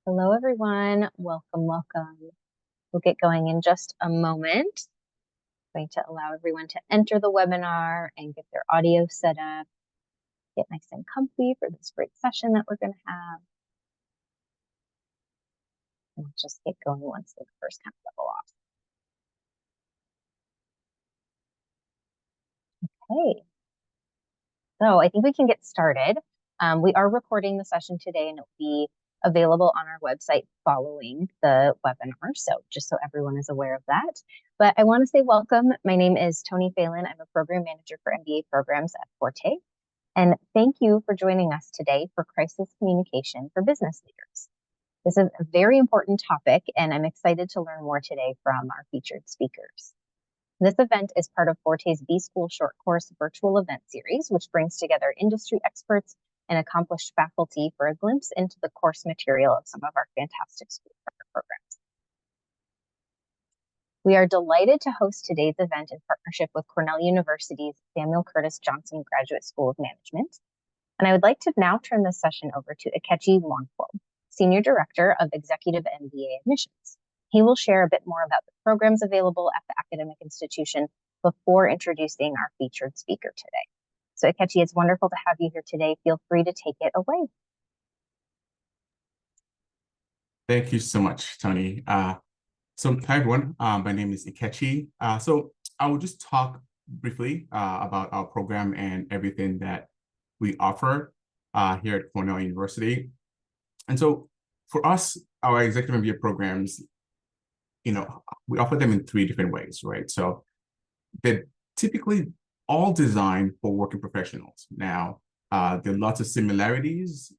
Hello, everyone. Welcome, welcome. We'll get going in just a moment. I'm going to allow everyone to enter the webinar and get their audio set up, get nice and comfy for this great session that we're going to have. And we'll just get going once the first kind of level off. Okay. So I think we can get started. We are recording the session today and it'll be available on our website following the webinar. So just so everyone is aware of that. But I want to say welcome. My name is Tony Phelan. I'm a program manager for MBA programs at Forte. And thank you for joining us today for Crisis Communication for Business Leaders. This is a very important topic, and I'm excited to learn more today from our featured speakers. This event is part of Forte's B-School Short Course virtual event series, which brings together industry experts and accomplished faculty for a glimpse into the course material of some of our fantastic school programs. We are delighted to host today's event in partnership with Cornell University's Samuel Curtis Johnson Graduate School of Management. And I would like to now turn this session over to Ikechi Nwankwo, Senior Director of Executive MBA Admissions. He will share a bit more about the programs available at the academic institution before introducing our featured speaker today. So Ikechi, it's wonderful to have you here today. Feel free to take it away. Thank you so much, Tony. Hi, everyone. My name is Ikechi. So I will just talk briefly about our program and everything that we offer here at Cornell University. And so for us, our executive MBA programs, we offer them in 3 different ways, right? So they're typically all designed for working professionals. Now, there are lots of similarities,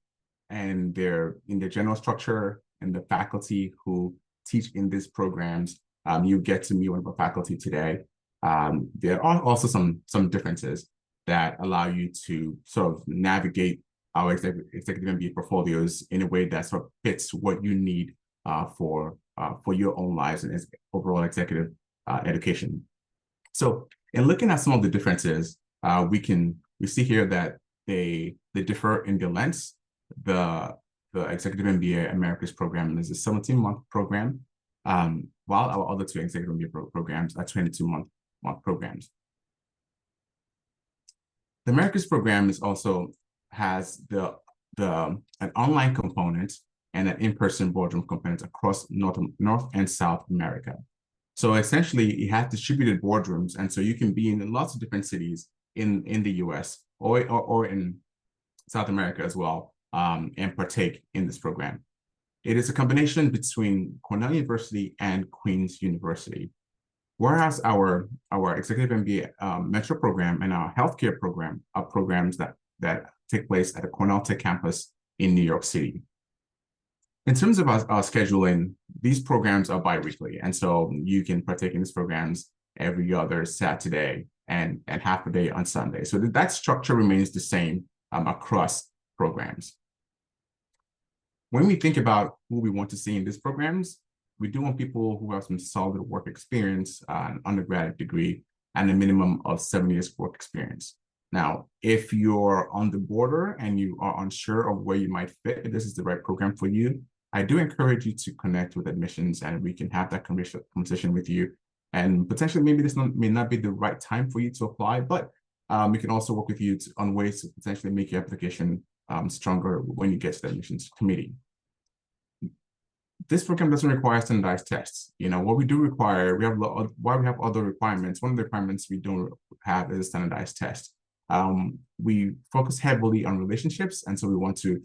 and they're in the general structure and the faculty who teach in these programs. You get to meet one of our faculty today. There are also some differences that allow you to sort of navigate our executive MBA portfolios in a way that sort of fits what you need for your own lives and overall executive education. So in looking at some of the differences, we see here that they differ in the lengths. The Executive MBA Americas program is a 17-month program, while our other 2 Executive MBA programs are 22-month programs. The Americas program has an online component and an in-person boardroom component across North and South America. So essentially, it has distributed boardrooms, and so you can be in lots of different cities in the US or in South America as well, and partake in this program. It is a combination between Cornell University and Queen's University. Whereas our Executive MBA Metro program and our healthcare program are programs that take place at the Cornell Tech campus in New York City. In terms of our scheduling, these programs are bi-weekly, and so you can partake in these programs every other Saturday and half a day on Sunday. So that structure remains the same across programs. When we think about who we want to see in these programs, we do want people who have some solid work experience, an undergraduate degree, and a minimum of 7 years work experience. Now, if you're on the border and you are unsure of where you might fit, if this is the right program for you, I do encourage you to connect with admissions, and we can have that conversation with you. And potentially, maybe this may not be the right time for you to apply, but we can also work with you on ways to potentially make your application stronger when you get to the admissions committee. This program doesn't require standardized tests. What we do require, while we have other requirements, one of the requirements we don't have is a standardized test. We focus heavily on relationships, and so we want to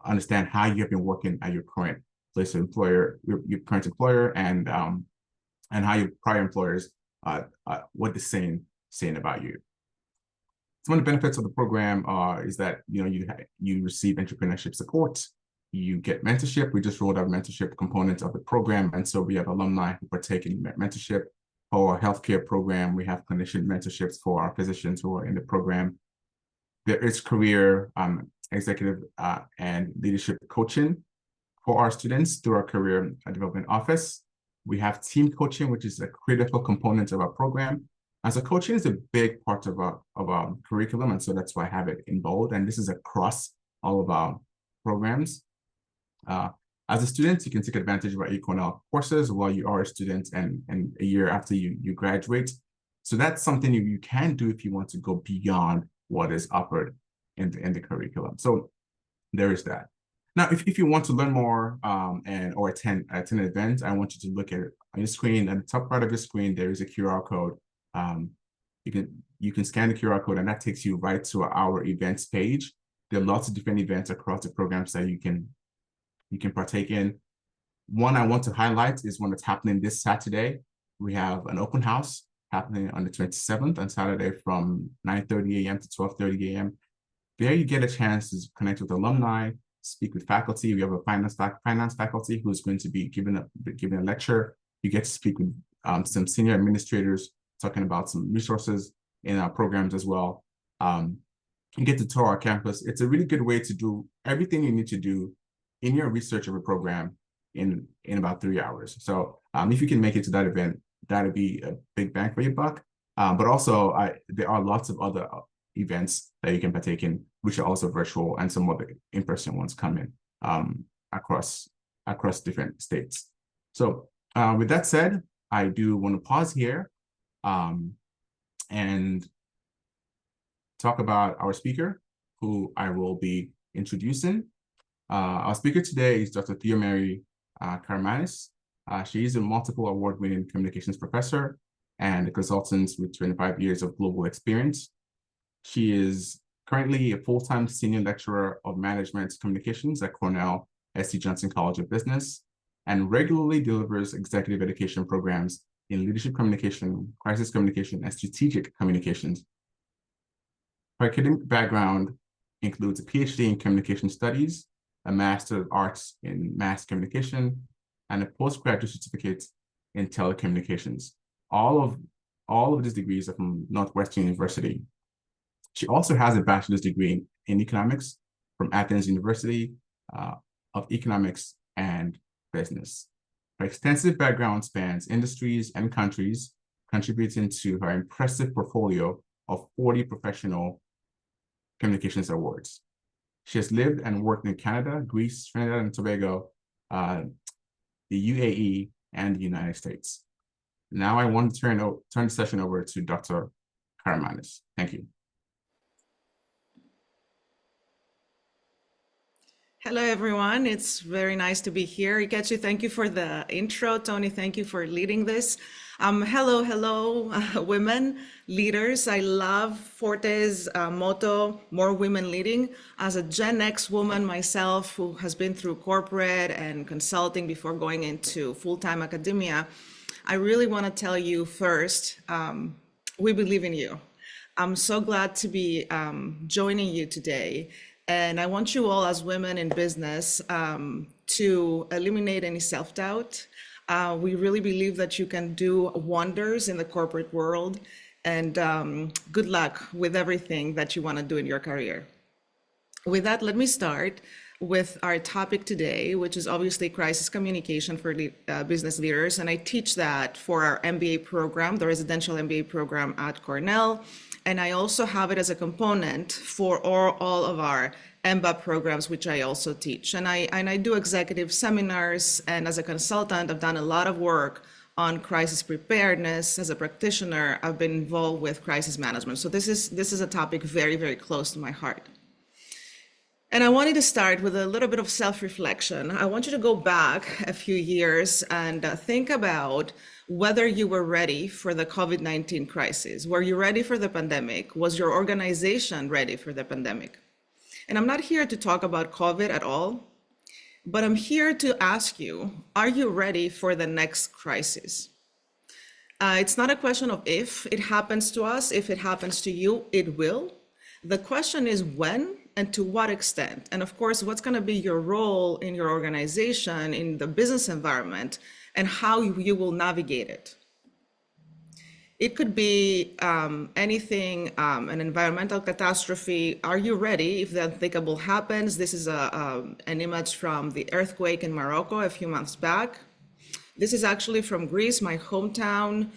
understand how you have been working at your current place of employer, your current employer, and how your prior employers what they're saying about you. Some of the benefits of the program is that you receive entrepreneurship support, you get mentorship. We just rolled out mentorship components of the program, and so we have alumni who partake in mentorship. For our healthcare program, we have clinician mentorships for our physicians who are in the program. There is career, executive, and leadership coaching for our students through our career development office. We have team coaching, which is a critical component of our program. And so coaching is a big part of our curriculum, and so that's why I have it in bold. And this is across all of our programs. As a student, you can take advantage of our Cornell courses while you are a student and a year after you graduate. So that's something you can do if you want to go beyond what is offered in the curriculum. So there is that. Now, if you want to learn more or attend an event, I want you to look at it on your screen. At the top part of your screen, there is a QR code. You can scan the QR code, and that takes you right to our events page. There are lots of different events across the programs that you can partake in. One I want to highlight is one that's happening this Saturday. We have an open house happening on the 27th on Saturday from 9:30 a.m. to 12:30 a.m. There you get a chance to connect with alumni, speak with faculty. We have a finance faculty who's going to be giving a lecture. You get to speak with some senior administrators talking about some resources in our programs as well. You get to tour our campus. It's a really good way to do everything you need to do in your research of a program in about 3 hours. So if you can make it to that event, that'd be a big bang for your buck. But also, there are lots of other events that you can partake in, which are also virtual, and some other in-person ones coming across different states. So with that said, I do want to pause here and talk about our speaker, who I will be introducing. Our speaker today is Dr. Theomary Karamanis. She is a multiple award-winning communications professor and a consultant with 25 years of global experience. She is currently a full-time senior lecturer of management communications at Cornell S.C. Johnson College of Business, and regularly delivers executive education programs in leadership communication, crisis communication, and strategic communications. Her academic background includes a PhD in communication studies, a Master of Arts in Mass Communication, and a postgraduate certificate in telecommunications. All of these degrees are from Northwestern University. She also has a bachelor's degree in economics from Athens University of Economics and Business. Her extensive background spans industries and countries, contributing to her impressive portfolio of 40 professional communications awards. She has lived and worked in Canada, Greece, Trinidad and Tobago, the UAE, and the United States. Now I want to turn the session over to Dr. Karamanis. Thank you. Hello, everyone. It's very nice to be here. Ikechi, thank you for the intro. Tony, thank you for leading this. Hello, women leaders. I love Forte's motto, more women leading. As a Gen X woman myself, who has been through corporate and consulting before going into full-time academia, I really want to tell you first, we believe in you. I'm so glad to be joining you today. And I want you all as women in business to eliminate any self-doubt. We really believe that you can do wonders in the corporate world, and good luck with everything that you want to do in your career. With that, let me start with our topic today, which is obviously crisis communication for business leaders. And I teach that for our MBA program, the residential MBA program at Cornell. And I also have it as a component for all of our MBA programs, which I also teach. And I do executive seminars, and as a consultant, I've done a lot of work on crisis preparedness. As a practitioner, I've been involved with crisis management. So this is a topic very, very close to my heart. And I wanted to start with a little bit of self-reflection. I want you to go back a few years and think about whether you were ready for the COVID-19 crisis. Were you ready for the pandemic? Was your organization ready for the pandemic? And I'm not here to talk about COVID at all, but I'm here to ask you, are you ready for the next crisis? It's not a question of if it happens to us. If it happens to you, it will. The question is when and to what extent? And of course, what's going to be your role in your organization, in the business environment, and how you will navigate it. It could be anything, an environmental catastrophe. Are you ready if the unthinkable happens? This is an image from the earthquake in Morocco a few months back. This is actually from Greece, my hometown.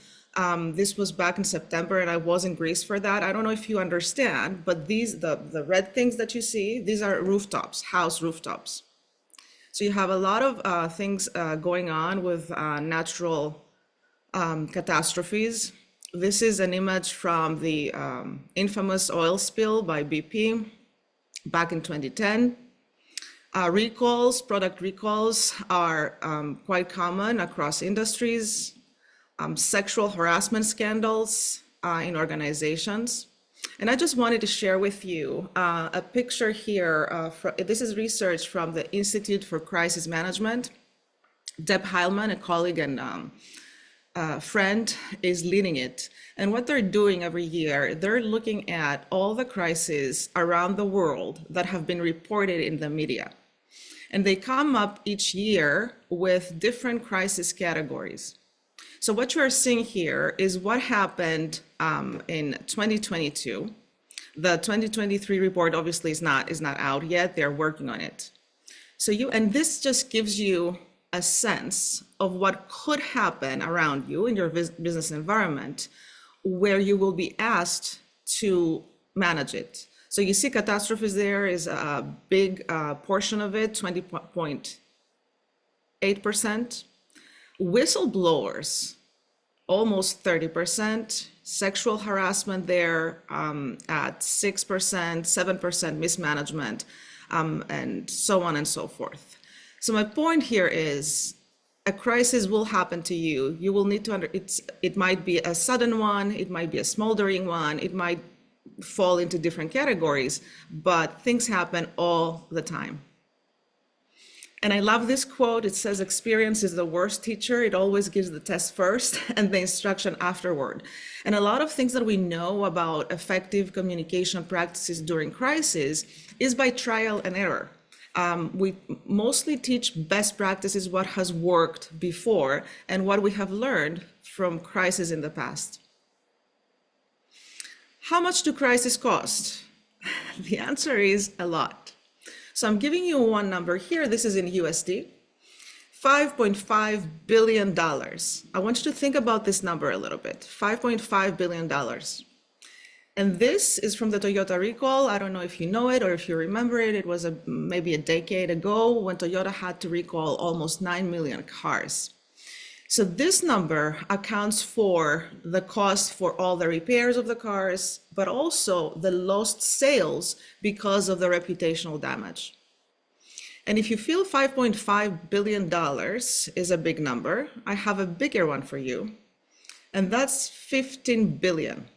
This was back in September, and I was in Greece for that. I don't know if you understand, but the red things that you see, these are rooftops, house rooftops. So you have a lot of things going on with natural catastrophes. This is an image from the infamous oil spill by BP back in 2010. Product recalls are quite common across industries. Sexual harassment scandals in organizations. And I just wanted to share with you a picture here. This is research from the Institute for Crisis Management. Deb Heilman, a colleague and friend, is leading it. And what they're doing every year, they're looking at all the crises around the world that have been reported in the media. And they come up each year with different crisis categories. So what you are seeing here is what happened in 2022. The 2023 report obviously is not out yet. They're working on it. And this just gives you a sense of what could happen around you in your business environment, where you will be asked to manage it. So you see catastrophes there is a big portion of it, 20.8%. Whistleblowers, almost 30%. Sexual harassment there at 6%, 7% mismanagement, and so on and so forth. So my point here is a crisis will happen to you. You will need to it might be a sudden one, it might be a smoldering one, it might fall into different categories, but things happen all the time. And I love this quote. It says, experience is the worst teacher. It always gives the test first and the instruction afterward. And a lot of things that we know about effective communication practices during crisis is by trial and error. We mostly teach best practices, what has worked before, and what we have learned from crises in the past. How much do crises cost? The answer is a lot. So I'm giving you one number here. This is in USD, $5.5 billion. I want you to think about this number a little bit, $5.5 billion. And this is from the Toyota recall. I don't know if you know it or if you remember it. It was maybe a decade ago when Toyota had to recall almost 9 million cars. So this number accounts for the cost for all the repairs of the cars, but also the lost sales because of the reputational damage. And if you feel $5.5 billion is a big number, I have a bigger one for you, and that's 15 billion.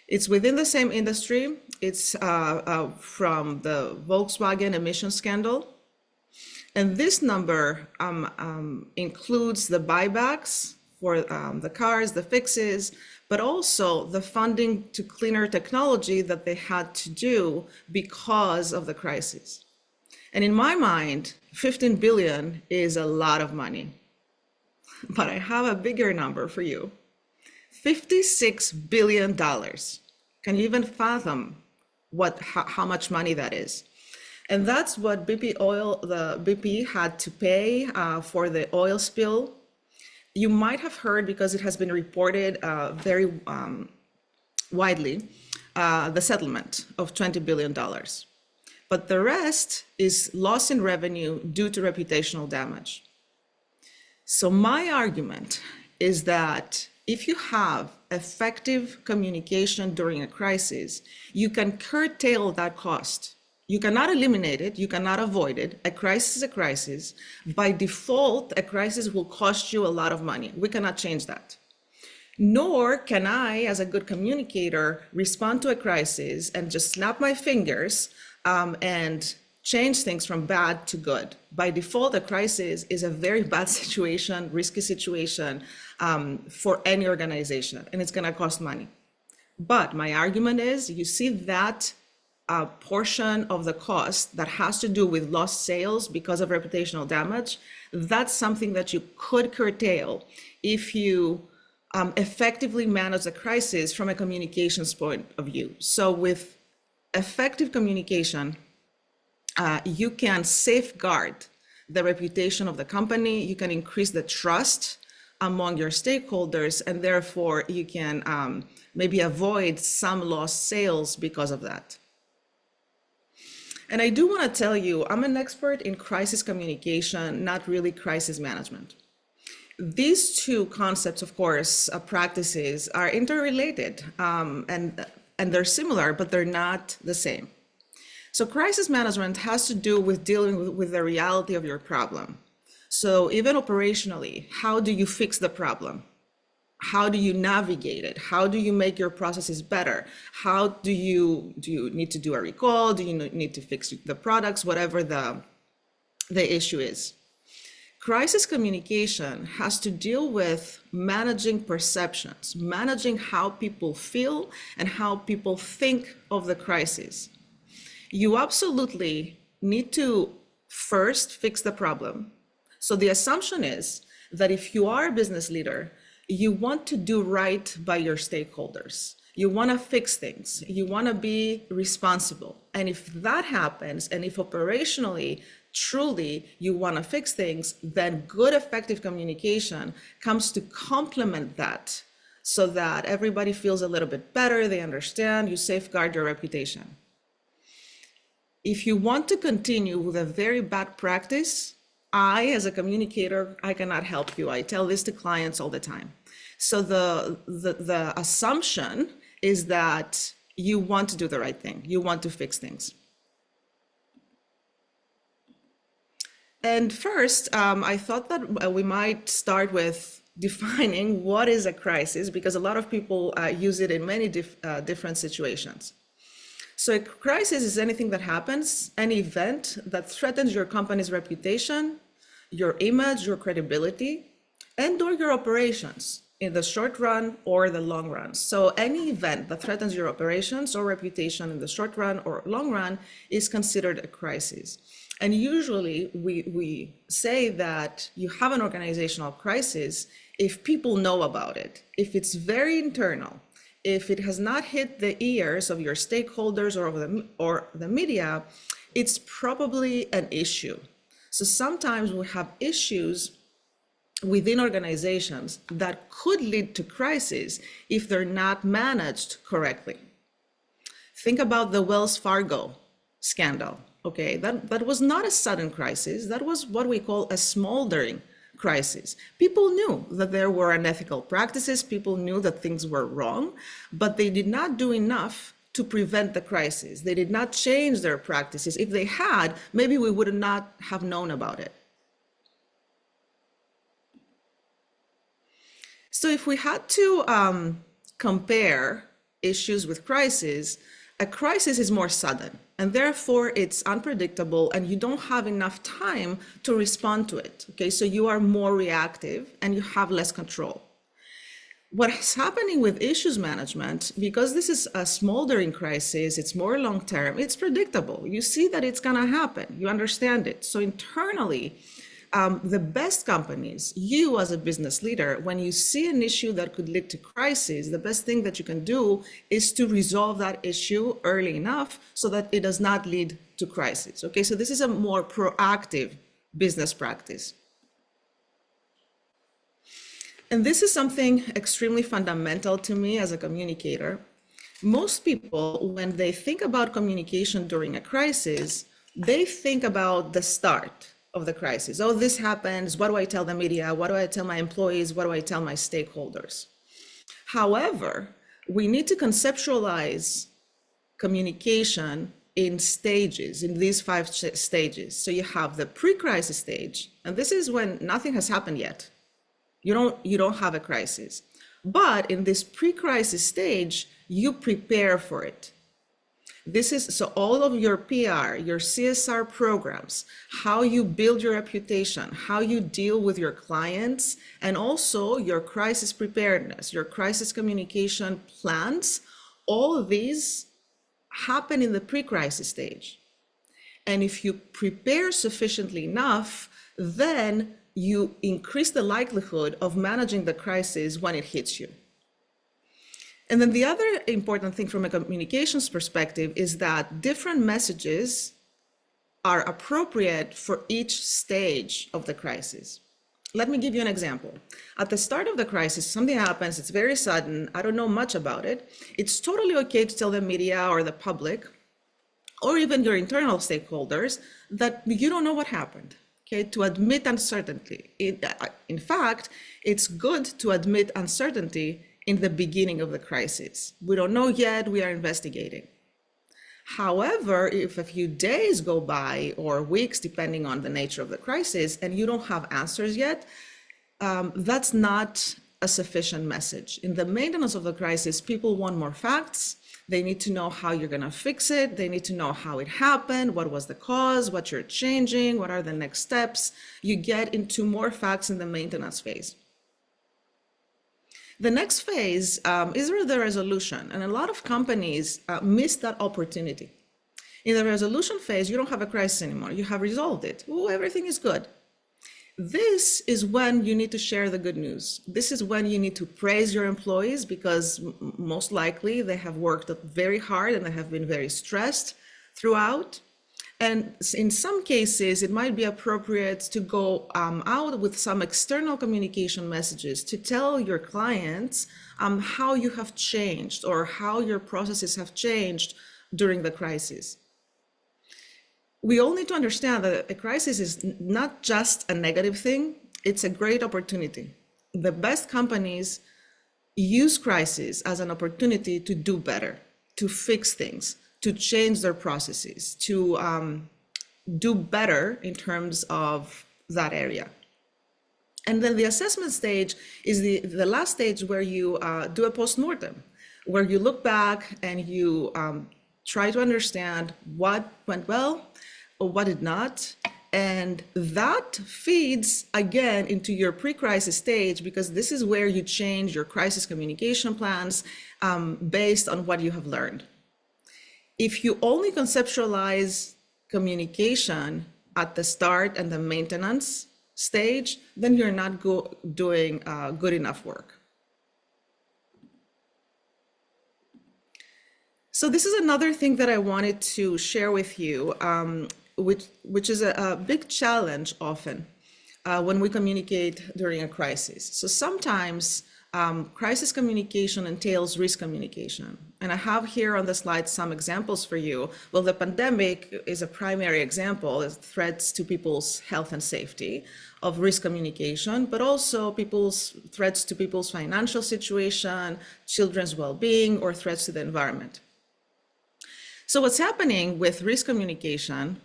It's within the same industry. It's from the Volkswagen emission scandal. And this number includes the buybacks for the cars, the fixes, but also the funding to cleaner technology that they had to do because of the crisis. And in my mind, 15 billion is a lot of money. But I have a bigger number for you. $56 billion. Can you even fathom how much money that is? And that's what BP had to pay for the oil spill. You might have heard, because it has been reported very widely, the settlement of $20 billion. But the rest is loss in revenue due to reputational damage. So my argument is that if you have effective communication during a crisis, you can curtail that cost. You cannot eliminate it, you cannot avoid it. A crisis is a crisis. By default, a crisis will cost you a lot of money. We cannot change that. Nor can I, as a good communicator, respond to a crisis and just snap my fingers and change things from bad to good. By default, a crisis is a very bad situation, risky situation for any organization, and it's gonna cost money. But my argument is, you see that a portion of the cost that has to do with lost sales because of reputational damage, that's something that you could curtail if you effectively manage the crisis from a communications point of view. So with effective communication, you can safeguard the reputation of the company, you can increase the trust among your stakeholders, and therefore you can maybe avoid some lost sales because of that. And I do want to tell you, I'm an expert in crisis communication, not really crisis management. These two concepts, of course, practices are interrelated, and they're similar, but they're not the same. So crisis management has to do with dealing with the reality of your problem. So even operationally, how do you fix the problem? How do you navigate it? How do you make your processes better? How do you need to do a recall? Do you need to fix the products, whatever the issue is? Crisis communication has to deal with managing perceptions, managing how people feel and how people think of the crisis. You absolutely need to first fix the problem. So the assumption is that if you are a business leader, you want to do right by your stakeholders. You want to fix things. You want to be responsible. And if that happens, and if operationally, truly you want to fix things, then good, effective communication comes to complement that so that everybody feels a little bit better, they understand, you safeguard your reputation. If you want to continue with a very bad practice, I, as a communicator, I cannot help you. I tell this to clients all the time. So the assumption is that you want to do the right thing. You want to fix things. And first, I thought that we might start with defining what is a crisis, because a lot of people use it in many different situations. So a crisis is anything that happens, any event that threatens your company's reputation, your image, your credibility, and/or your operations in the short run or the long run. So any event that threatens your operations or reputation in the short run or long run is considered a crisis. And usually we say that you have an organizational crisis if people know about it, if it's very internal, if it has not hit the ears of your stakeholders or the media, it's probably an issue. So sometimes we have issues within organizations that could lead to crises if they're not managed correctly. Think about the Wells Fargo scandal. Okay, that was not a sudden crisis. That was what we call a smoldering crisis. People knew that there were unethical practices. People knew that things were wrong, but they did not do enough to prevent the crisis. They did not change their practices. If they had, maybe we would not have known about it. So if we had to compare issues with crises, a crisis is more sudden, and therefore it's unpredictable, and you don't have enough time to respond to it. Okay, so you are more reactive and you have less control. What's happening with issues management, because this is a smoldering crisis, it's more long-term, it's predictable. You see that it's gonna happen, you understand it. So internally, the best companies, you as a business leader, when you see an issue that could lead to crisis, the best thing that you can do is to resolve that issue early enough so that it does not lead to crisis. Okay, so this is a more proactive business practice. And this is something extremely fundamental to me as a communicator. Most people, when they think about communication during a crisis, they think about the start of the crisis. Oh, this happens. What do I tell the media? What do I tell my employees? What do I tell my stakeholders? However, we need to conceptualize communication in stages, in these 5 stages. So you have the pre-crisis stage, and this is when nothing has happened yet. You don't have a crisis. But in this pre-crisis stage, you prepare for it. This is so all of your PR, your CSR programs, how you build your reputation, how you deal with your clients, and also your crisis preparedness, your crisis communication plans, all of these happen in the pre-crisis stage. And if you prepare sufficiently enough, then you increase the likelihood of managing the crisis when it hits you. And then the other important thing from a communications perspective is that different messages are appropriate for each stage of the crisis. Let me give you an example. At the start of the crisis, something happens, it's very sudden, I don't know much about it. It's totally okay to tell the media or the public, or even your internal stakeholders, that you don't know what happened. Okay, to admit uncertainty. In fact, it's good to admit uncertainty in the beginning of the crisis. We don't know yet, we are investigating. However, if a few days go by or weeks, depending on the nature of the crisis, and you don't have answers yet, that's not a sufficient message. In the maintenance of the crisis, people want more facts. They need to know how you're going to fix it. They need to know how it happened, what was the cause, what you're changing, what are the next steps. You get into more facts in the maintenance phase. The next phase is the resolution, and a lot of companies miss that opportunity. In the resolution phase, you don't have a crisis anymore. You have resolved it. Ooh, everything is good. This is when you need to share the good news. This is when you need to praise your employees, because most likely they have worked very hard and they have been very stressed throughout. And in some cases, it might be appropriate to go out with some external communication messages to tell your clients how you have changed or how your processes have changed during the crisis. We all need to understand that a crisis is not just a negative thing, it's a great opportunity. The best companies use crisis as an opportunity to do better, to fix things, to change their processes, to do better in terms of that area. And then the assessment stage is the last stage where you do a post-mortem, where you look back and you try to understand what went well or what did not. And that feeds again into your pre-crisis stage, because this is where you change your crisis communication plans based on what you have learned. If you only conceptualize communication at the start and the maintenance stage, then you're not doing good enough work. So this is another thing that I wanted to share with you, which is a big challenge often when we communicate during a crisis. So sometimes crisis communication entails risk communication. And I have here on the slide some examples for you. Well, the pandemic is a primary example of threats to people's health and safety, of risk communication, but also threats to people's financial situation, children's well-being, or threats to the environment. So what's happening with risk communication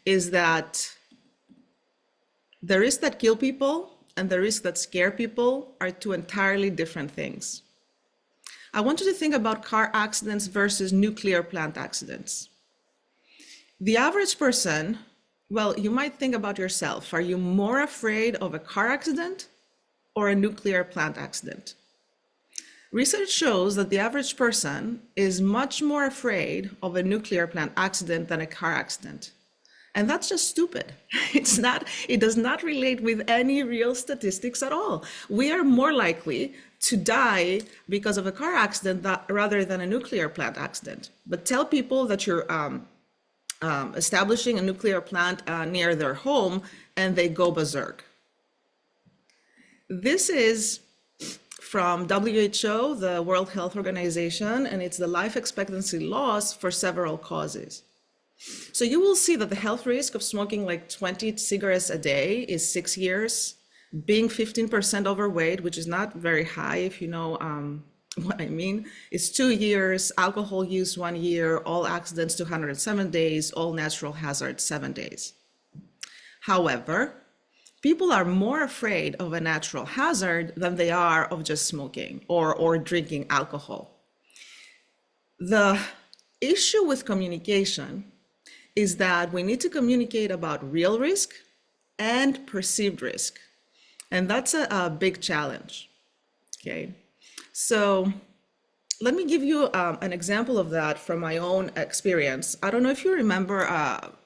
is that the risks that kill people and the risks that scare people are two entirely different things. I want you to think about car accidents versus nuclear plant accidents. The average person, well, you might think about yourself. Are you more afraid of a car accident or a nuclear plant accident? Research shows that the average person is much more afraid of a nuclear plant accident than a car accident. And that's just stupid. It does not relate with any real statistics at all. We are more likely to die because of a car accident rather than a nuclear plant accident. But tell people that you're establishing a nuclear plant near their home and they go berserk. This is from WHO, the World Health Organization, and it's the life expectancy loss for several causes. So you will see that the health risk of smoking like 20 cigarettes a day is 6 years, being 15% overweight, which is not very high if you know what I mean, is 2 years, alcohol use 1 year, all accidents 207 days, all natural hazards 7 days. However, people are more afraid of a natural hazard than they are of just smoking or drinking alcohol. The issue with communication is that we need to communicate about real risk and perceived risk. And that's a big challenge, okay? So let me give you an example of that from my own experience. I don't know if you remember,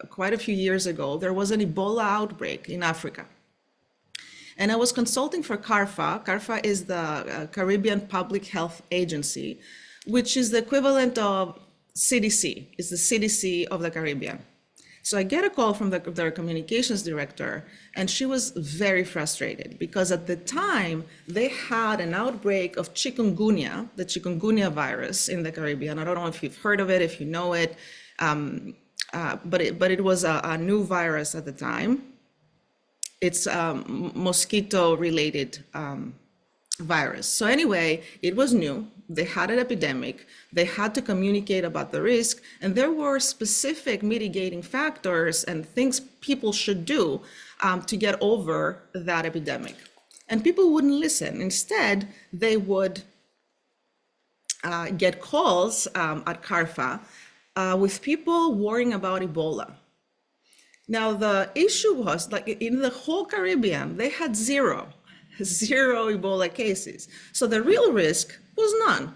quite a few years ago, there was an Ebola outbreak in Africa. And I was consulting for CARPHA. CARPHA is the Caribbean Public Health Agency, which is the equivalent of CDC, is the CDC of the Caribbean. So I get a call from their communications director, and she was very frustrated because at the time they had an outbreak of chikungunya, the chikungunya virus in the Caribbean. I don't know if you've heard of it, if you know it. But it was a new virus at the time. It's mosquito-related virus. So anyway, it was new. They had an epidemic. They had to communicate about the risk, and there were specific mitigating factors and things people should do to get over that epidemic. And people wouldn't listen. Instead, they would get calls at CARFA with people worrying about Ebola. Now, the issue was, like, in the whole Caribbean, they had zero Ebola cases. So the real risk was none.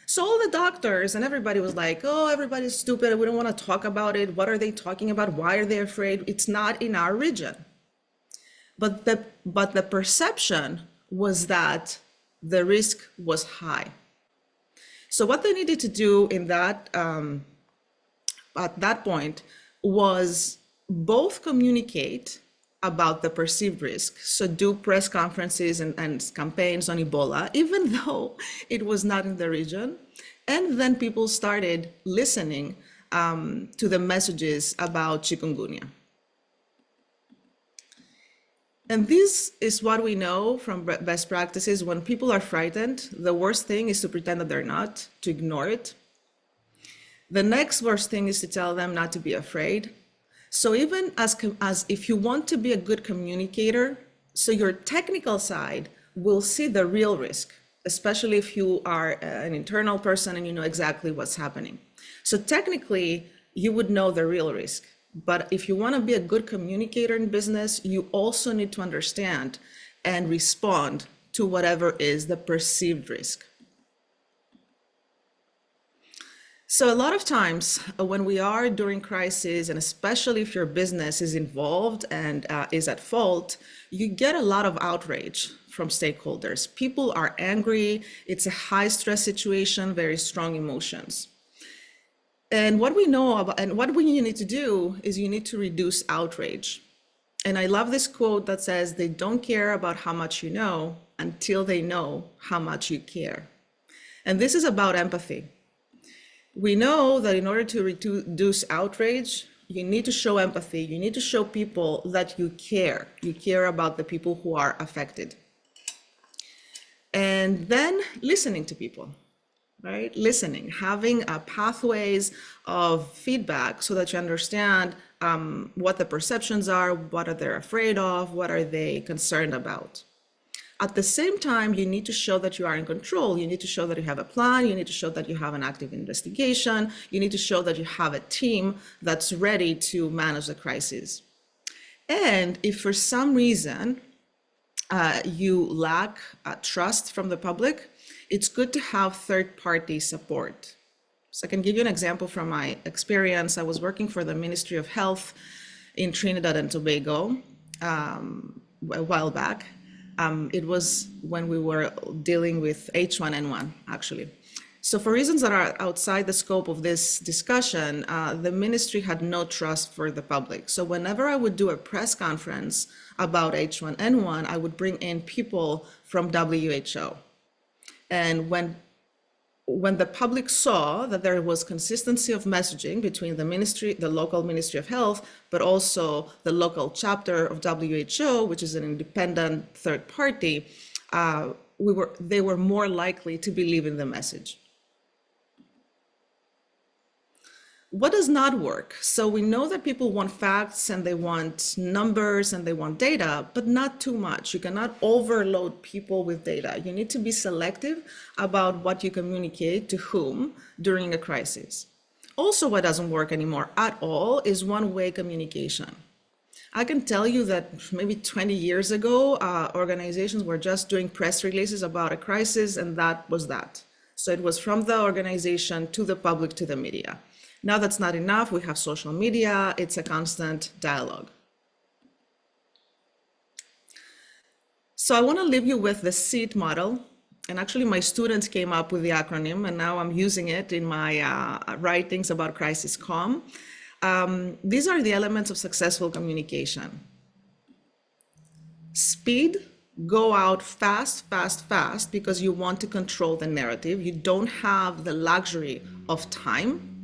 So all the doctors and everybody was like, oh, everybody's stupid. We don't want to talk about it. What are they talking about? Why are they afraid? It's not in our region. But the perception was that the risk was high. So what they needed to do in that at that point was both communicate about the perceived risk, so do press conferences and campaigns on Ebola, even though it was not in the region. And then people started listening to the messages about chikungunya. And this is what we know from best practices. When people are frightened, the worst thing is to pretend that they're not, to ignore it. The next worst thing is to tell them not to be afraid. So even as if you want to be a good communicator, so your technical side will see the real risk, especially if you are an internal person and you know exactly what's happening. So technically, you would know the real risk. But if you want to be a good communicator in business, you also need to understand and respond to whatever is the perceived risk. So a lot of times when we are during crisis, and especially if your business is involved and is at fault, you get a lot of outrage from stakeholders. People are angry. It's a high stress situation, very strong emotions. And what we know about, and what we need to do is you need to reduce outrage. And I love this quote that says, they don't care about how much you know until they know how much you care. And this is about empathy. We know that in order to reduce outrage, you need to show empathy. You need to show people that you care. You care about the people who are affected. And then listening to people, right? Listening, having pathways of feedback so that you understand what the perceptions are, what are they afraid of, what are they concerned about. At the same time, you need to show that you are in control. You need to show that you have a plan. You need to show that you have an active investigation. You need to show that you have a team that's ready to manage the crisis. And if for some reason you lack trust from the public, it's good to have third-party support. So I can give you an example from my experience. I was working for the Ministry of Health in Trinidad and Tobago a while back. It was when we were dealing with H1N1, actually. So for reasons that are outside the scope of this discussion, the ministry had no trust for the public. So whenever I would do a press conference about H1N1, I would bring in people from WHO. And when the public saw that there was consistency of messaging between the ministry, the local Ministry of Health, but also the local chapter of WHO, which is an independent third party, they were more likely to believe in the message. What does not work? So we know that people want facts and they want numbers and they want data, but not too much. You cannot overload people with data. You need to be selective about what you communicate to whom during a crisis. Also, what doesn't work anymore at all is one-way communication. I can tell you that maybe 20 years ago, organizations were just doing press releases about a crisis, and that was that. So it was from the organization to the public to the media. Now that's not enough. We have social media. It's a constant dialogue. So I want to leave you with the SEED model. And actually my students came up with the acronym, and now I'm using it in my writings about crisis comm. These are the elements of successful communication. Speed, go out fast, fast, fast, because you want to control the narrative. You don't have the luxury of time.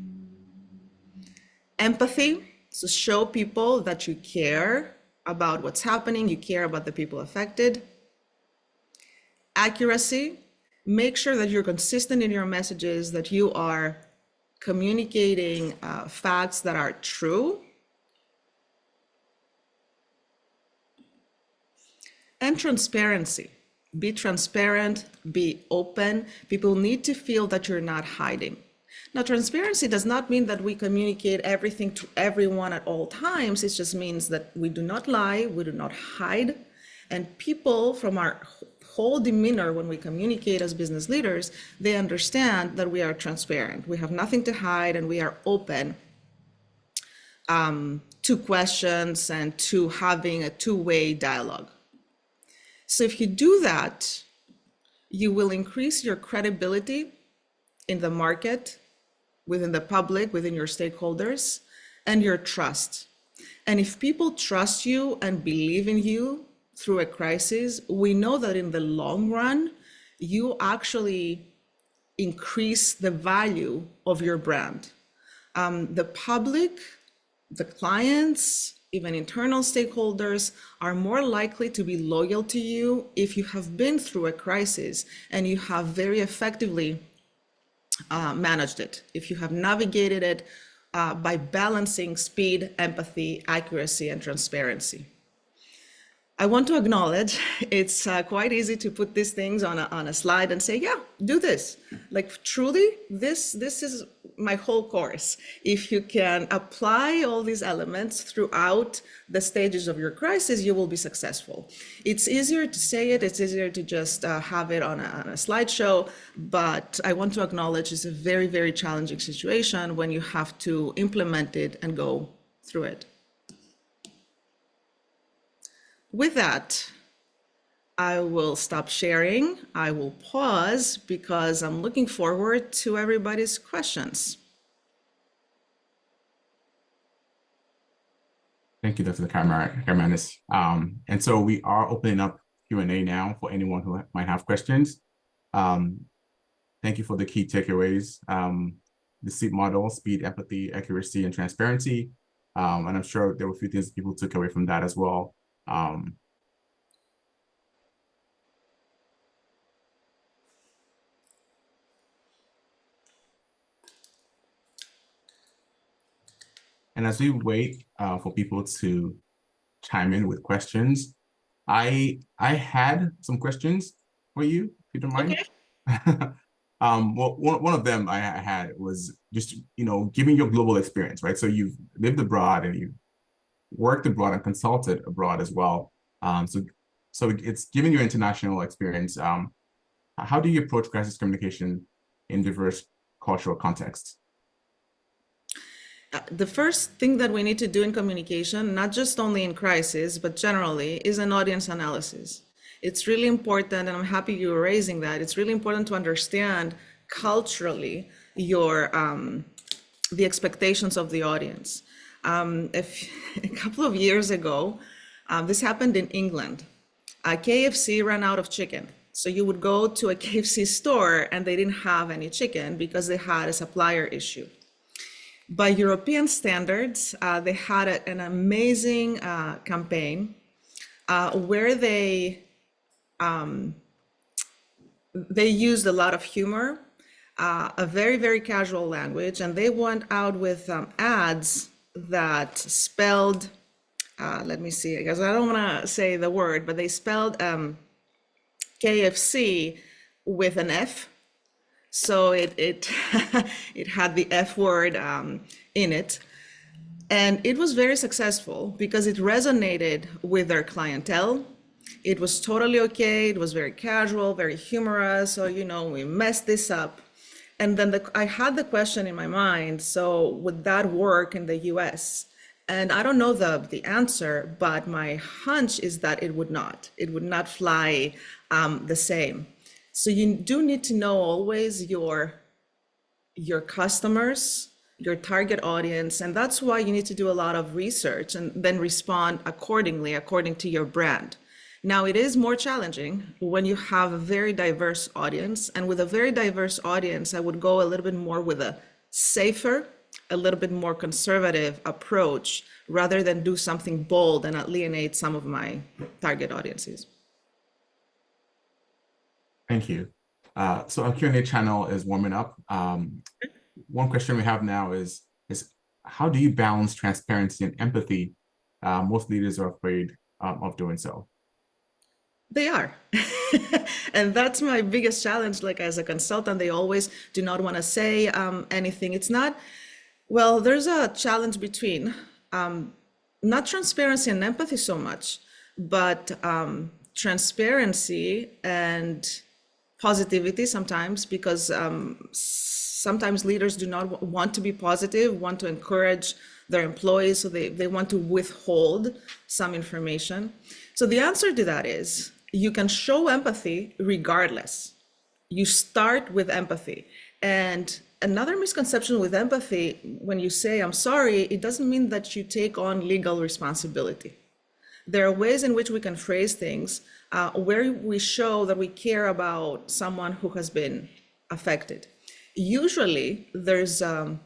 Empathy, so show people that you care about what's happening, you care about the people affected. Accuracy, make sure that you're consistent in your messages, that you are communicating facts that are true. And transparency. Be transparent, be open. People need to feel that you're not hiding. Now, transparency does not mean that we communicate everything to everyone at all times. It just means that we do not lie, we do not hide. And people, from our whole demeanor when we communicate as business leaders, they understand that we are transparent. We have nothing to hide, and we are open to questions and to having a two-way dialogue. So if you do that, you will increase your credibility in the market, within the public, within your stakeholders, and your trust. And if people trust you and believe in you through a crisis, we know that in the long run, you actually increase the value of your brand. The public, the clients, even internal stakeholders are more likely to be loyal to you if you have been through a crisis and you have very effectively managed it, if you have navigated it by balancing speed, empathy, accuracy, and transparency. I want to acknowledge it's quite easy to put these things on a slide and say, yeah, do this. Like truly, this is my whole course. If you can apply all these elements throughout the stages of your crisis, you will be successful. It's easier to say it, it's easier to just have it on a slideshow, but I want to acknowledge it's a very, very challenging situation when you have to implement it and go through it. With that, I will stop sharing. I will pause because I'm looking forward to everybody's questions. Thank you, Dr. Karamanis. And so we are opening up Q&A now for anyone who might have questions. Thank you for the key takeaways. The SEEP model, speed, empathy, accuracy, and transparency. And I'm sure there were a few things people took away from that as well. And as we wait for people to chime in with questions, I had some questions for you, if you don't mind. Okay. Well, one of them I had was just, given your global experience, right? So you've lived abroad and you've worked abroad and consulted abroad as well. So it's given your international experience. How do you approach crisis communication in diverse cultural contexts? The first thing that we need to do in communication, not just only in crisis, but generally, is an audience analysis. It's really important, and I'm happy you were raising that. It's really important to understand culturally the expectations of the audience. A couple of years ago, this happened in England. KFC ran out of chicken. So you would go to a KFC store and they didn't have any chicken because they had a supplier issue. By European standards, they had an amazing campaign where they used a lot of humor, a very, very casual language, and they went out with ads that spelled, let me see, because I don't want to say the word, but they spelled KFC with an F. So it had the F word in it. And it was very successful because it resonated with their clientele. It was totally okay. It was very casual, very humorous. So, we messed this up. And then I had the question in my mind, so would that work in the US? And I don't know the answer, but my hunch is that it would not. It would not fly the same. So you do need to know always your customers, your target audience, and that's why you need to do a lot of research and then respond accordingly, according to your brand. Now, it is more challenging when you have a very diverse audience, and with a very diverse audience, I would go a little bit more with a safer a little bit more conservative approach rather than do something bold and alienate some of my target audiences. Thank you. So our Q&A channel is warming up. One question we have now is how do you balance transparency and empathy? Most leaders are afraid of doing so. They are. And that's my biggest challenge. Like as a consultant, they always do not want to say anything. It's not, well, there's a challenge between not transparency and empathy so much, but transparency and positivity sometimes, because sometimes leaders do not want to be positive, want to encourage their employees, so they want to withhold some information. So the answer to that is you can show empathy regardless. You start with empathy. And another misconception with empathy, when you say, I'm sorry, it doesn't mean that you take on legal responsibility. There are ways in which we can phrase things where we show that we care about someone who has been affected. Usually, there's a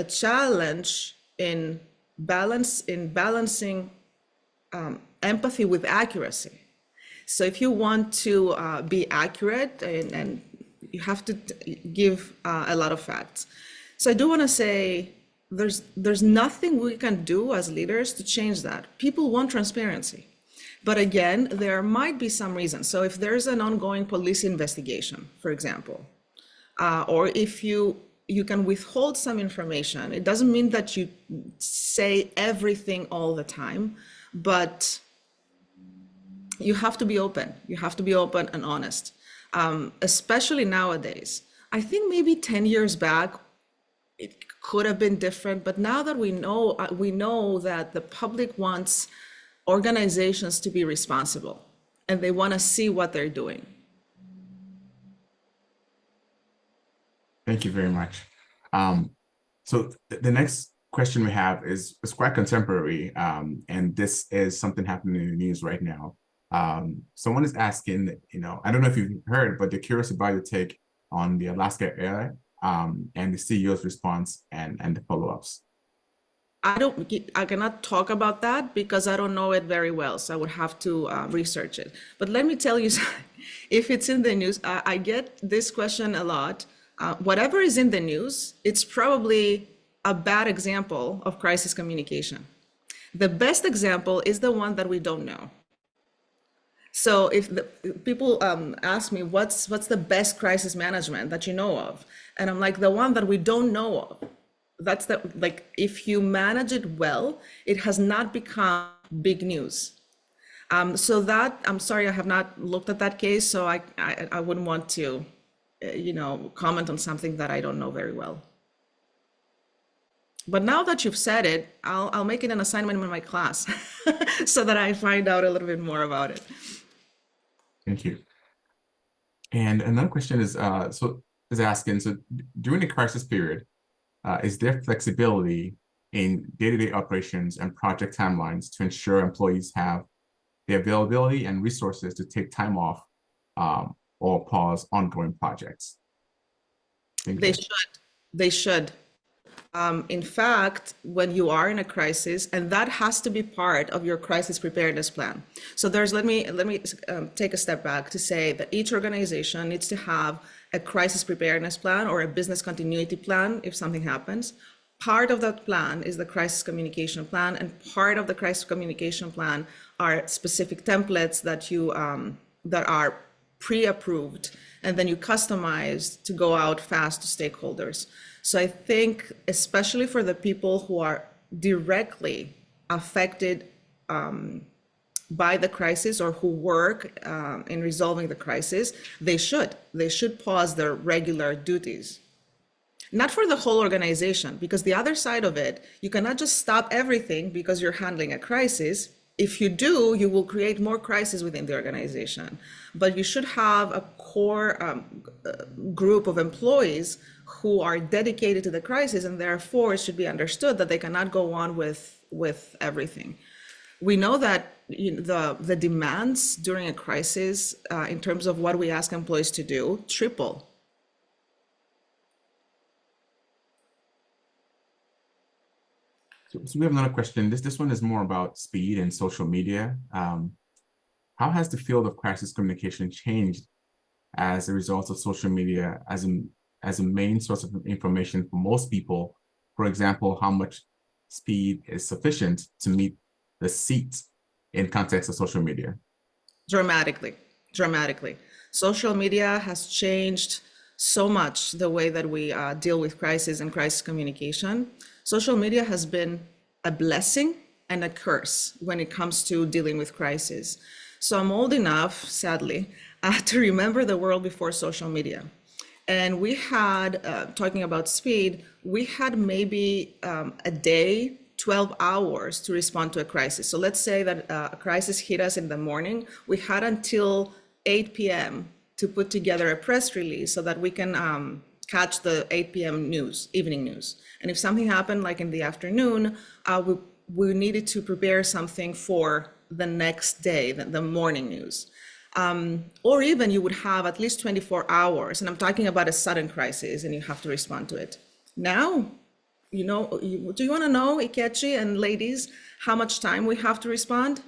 challenge in balancing empathy with accuracy. So if you want to be accurate, and you have to give a lot of facts. So I do want to say there's nothing we can do as leaders to change that. People want transparency. But again, there might be some reasons. So if there's an ongoing police investigation, for example, or if you can withhold some information, it doesn't mean that you say everything all the time, but you have to be open. You have to be open and honest, especially nowadays. I think maybe 10 years back, it could have been different, but now that we know that the public wants organizations to be responsible and they want to see what they're doing. Thank you very much. So the next question we have is quite contemporary, and this is something happening in the news right now. Someone is asking, I don't know if you've heard, but they're curious about your take on the Alaska Air and the CEO's response and the follow-ups. I cannot talk about that because I don't know it very well, so I would have to research it. But let me tell you, if it's in the news, I get this question a lot. Whatever is in the news, it's probably a bad example of crisis communication. The best example is the one that we don't know. So if people ask me, what's the best crisis management that you know of? And I'm like, the one that we don't know of. That's if you manage it well, it has not become big news. So that, I'm sorry, I have not looked at that case, so I wouldn't want to, comment on something that I don't know very well. But now that you've said it, I'll make it an assignment in my class so that I find out a little bit more about it. Thank you. And another question is asking, so during the crisis period, is there flexibility in day-to-day operations and project timelines to ensure employees have the availability and resources to take time off or pause ongoing projects? They should. In fact, when you are in a crisis, and that has to be part of your crisis preparedness plan. So let me take a step back to say that each organization needs to have a crisis preparedness plan or a business continuity plan if something happens. Part of that plan is the crisis communication plan, and part of the crisis communication plan are specific templates that are pre-approved, and then you customize to go out fast to stakeholders. So I think, especially for the people who are directly affected by the crisis or who work in resolving the crisis, they should pause their regular duties. Not for the whole organization, because the other side of it, you cannot just stop everything because you're handling a crisis. If you do, you will create more crises within the organization. But you should have a core group of employees who are dedicated to the crisis, and therefore it should be understood that they cannot go on with everything. We know that the demands during a crisis in terms of what we ask employees to do triple. So we have another question. This one is more about speed and social media. How has the field of crisis communication changed as a result of social media as a main source of information for most people? For example, how much speed is sufficient to meet the seat in context of social media? Dramatically, dramatically. Social media has changed so much the way that we deal with crisis and crisis communication. Social media has been a blessing and a curse when it comes to dealing with crisis. So I'm old enough, sadly, to remember the world before social media. And we had, talking about speed, we had maybe a day, 12 hours to respond to a crisis. So let's say that a crisis hit us in the morning. We had until 8 p.m. to put together a press release so that we can catch the 8 p.m. news, evening news. And if something happened like in the afternoon, we needed to prepare something for the next day, the morning news. Or even you would have at least 24 hours, and I'm talking about a sudden crisis and you have to respond to it. Now, do you want to know, Ikechi and ladies, how much time we have to respond?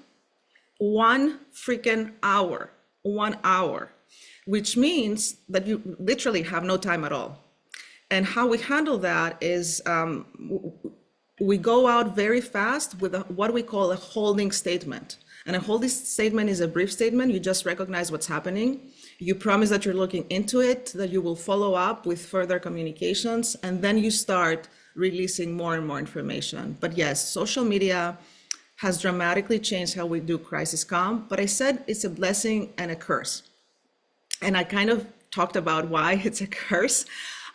1 freaking hour, 1 hour, which means that you literally have no time at all. And how we handle that is we go out very fast with what we call a holding statement. And a holding statement is a brief statement. You just recognize what's happening. You promise that you're looking into it, that you will follow up with further communications, and then you start releasing more and more information. But yes, social media has dramatically changed how we do crisis comm. But I said it's a blessing and a curse. And I kind of talked about why it's a curse.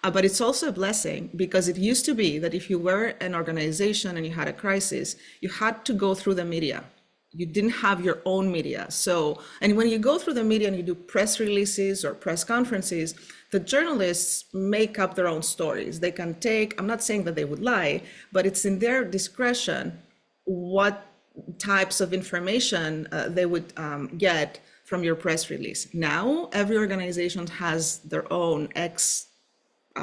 But it's also a blessing because it used to be that if you were an organization and you had a crisis, you had to go through the media. You didn't have your own media. So, and when you go through the media and you do press releases or press conferences, the journalists make up their own stories. They can take, I'm not saying that they would lie, but it's in their discretion what types of information they would get from your press release. Now, every organization has their own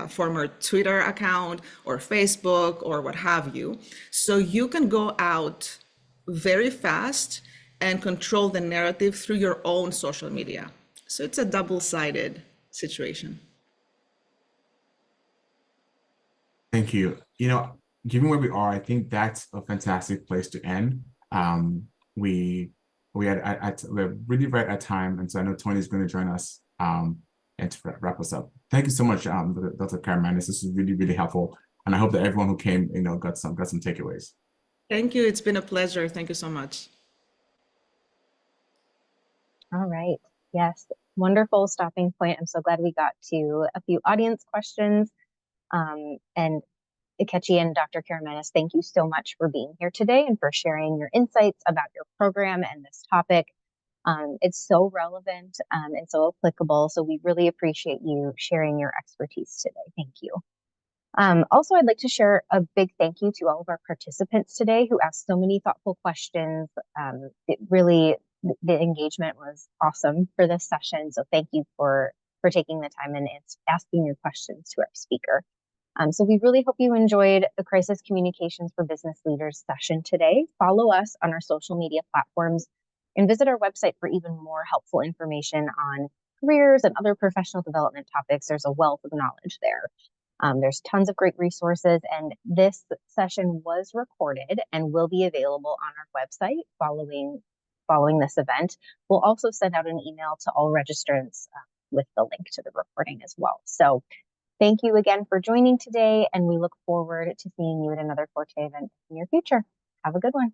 former Twitter account or Facebook or what have you. So you can go out very fast and control the narrative through your own social media. So it's a double-sided situation. Thank you. Given where we are, I think that's a fantastic place to end. We're really right at time, and so I know Tony's going to join us and to wrap us up. Thank you so much, Dr. Karamanis. This is really, really helpful, and I hope that everyone who came, got some takeaways. Thank you. It's been a pleasure. Thank you so much. All right. Yes. Wonderful stopping point. I'm so glad we got to a few audience questions. And Ikechi and Dr. Karamanis, thank you so much for being here today and for sharing your insights about your program and this topic. It's so relevant and so applicable. So we really appreciate you sharing your expertise today. Thank you. Also, I'd like to share a big thank you to all of our participants today who asked so many thoughtful questions. The engagement was awesome for this session. So thank you for taking the time and asking your questions to our speaker. So we really hope you enjoyed the Crisis Communications for Business Leaders session today. Follow us on our social media platforms and visit our website for even more helpful information on careers and other professional development topics. There's a wealth of knowledge there. There's tons of great resources, and this session was recorded and will be available on our website following this event. We'll also send out an email to all registrants with the link to the recording as well. So thank you again for joining today, and we look forward to seeing you at another Forte event in your future. Have a good one.